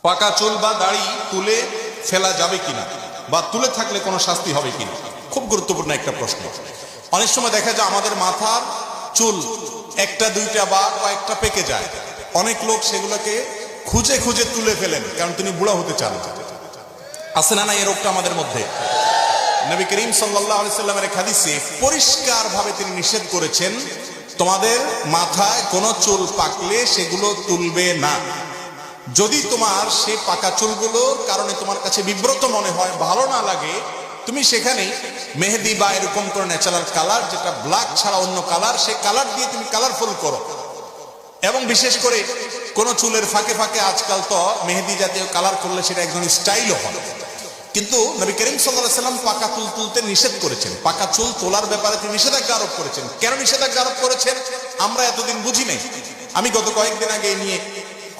পাকা চুল বা দাড়ি তুলে ফেলা যাবে কিনা বা তুলে থাকলে কোনো শাস্তি হবে কিনা, খুব গুরুত্বপূর্ণ একটা প্রশ্ন। অনেক সময় দেখা যায় আমাদের মাথার চুল একটা দুইটা বা কয়েকটা পেকে যায়, অনেক লোক সেগুলোকে খুঁজে খুঁজে তুলে ফেলেন কারণ তিনি বুড়া হতে চান। আছে না এই রোগটা আমাদের মধ্যে? নবী করিম সাল্লাল্লাহু আলাইহি সাল্লামের এক হাদিসে পরিষ্কার ভাবে তিনি নিষেধ করেছেন, তোমাদের মাথায় কোনো চুল পাকলে সেগুলো তুলবে না। যদি তোমার সেই পাকা চুলগুলোর কারণে তোমার কাছে বিব্রত মনে হয়, ভালো না লাগে, তুমি সেখানে মেহেদি বা এরকম করে ন্যাচারাল কালার, যেটা ব্ল্যাক ছাড়া অন্য কালার, সেই কালার দিয়ে তুমি কালারফুল করো। এবং বিশেষ করে কোন চুলের ফাঁকে ফাঁকে আজকাল তো মেহেদি জাতীয় কালার করলে সেটা একদম স্টাইলও হয়। কিন্তু নবী করিম সাল্লাল্লাহু আলাইহি সাল্লাম পাকা চুল তুলতে নিষেধ করেছেন, পাকা চুল তোলার ব্যাপারে তিনি নিষেধাজ্ঞা আরোপ করেছেন। কেন নিষেধাজ্ঞা আরোপ করেছেন আমরা এতদিন বুঝি নাই। আমি গত কয়েকদিন আগে নিয়ে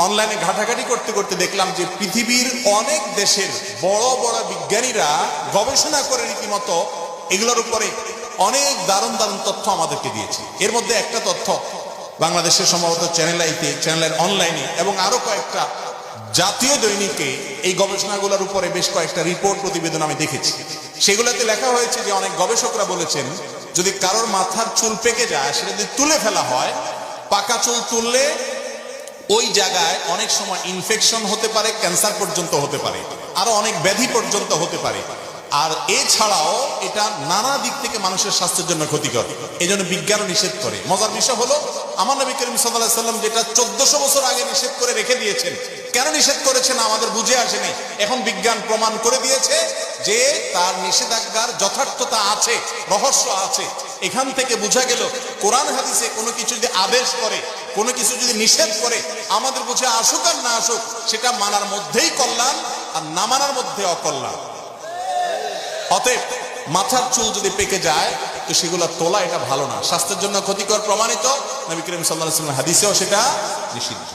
অনলাইনে ঘাটাঘাটি করতে করতে দেখলাম যে পৃথিবীর অনেক দেশের বড় বড় বিজ্ঞানীরা গবেষণা করে রীতিমতো এগুলোর উপরে অনেক দারুণ দারুণ তথ্য আমাদেরকে দিয়েছে। এর মধ্যে একটা তথ্য বাংলাদেশের সম্ভবত চ্যানেল আইতে, চ্যানেলের অনলাইনে এবং আরো কয়েকটা জাতীয় দৈনিকে এই গবেষণাগুলোর উপরে বেশ কয়েকটা রিপোর্ট প্রতিবেদন আমি দেখেছি। সেগুলোতে লেখা হয়েছে যে অনেক গবেষকরা বলেছেন যদি কারোর মাথার চুল পেকে যায় সেটা যদি তুলে ফেলা হয়, পাকা চুল তুললে ওই জায়গায় অনেক সময় ইনফেকশন হতে পারে, ক্যান্সার পর্যন্ত হতে পারে, আরো অনেক ব্যাধি পর্যন্ত হতে পারে। আর এছাড়াও এটা নানা দিক থেকে মানুষের স্বাস্থ্যের জন্য ক্ষতিকর, এই জন্য বিজ্ঞানও নিষেধ করে। মজার বিষয় হলো আমার নবী করিম সাল্লাল্লাহু আলাইহি সাল্লাম যেটা 1400 বছর আগে নিষেধ করে রেখে দিয়েছেন, কেন নিষেধ করেছেন আমাদের বুঝে আসেনি। এখন বিজ্ঞান প্রমাণ করে দিয়েছে যে তার নিষেধাজ্ঞার যথার্থতা আছে, রহস্য আছে। এখান থেকে বোঝা গেল কোরআন হাদিসে কোনো কিছু যদি আদেশ করে, কোনো কিছু যদি নিষেধ করে, আমাদের বুঝে আসুক আর না আসুক, সেটা মানার মধ্যেই কল্যাণ আর না মানার মধ্যে অকল্যাণ। অতএব মাথার চুল যদি পেকে যায় তো সেগুলো তোলা এটা ভালো না, স্বাস্থ্যের জন্য ক্ষতিকর প্রমাণিত। নবী করিম সাল্লাল্লাহু আলাইহি ওয়াসাল্লাম হাদিসেও সেটা নিষিদ্ধ।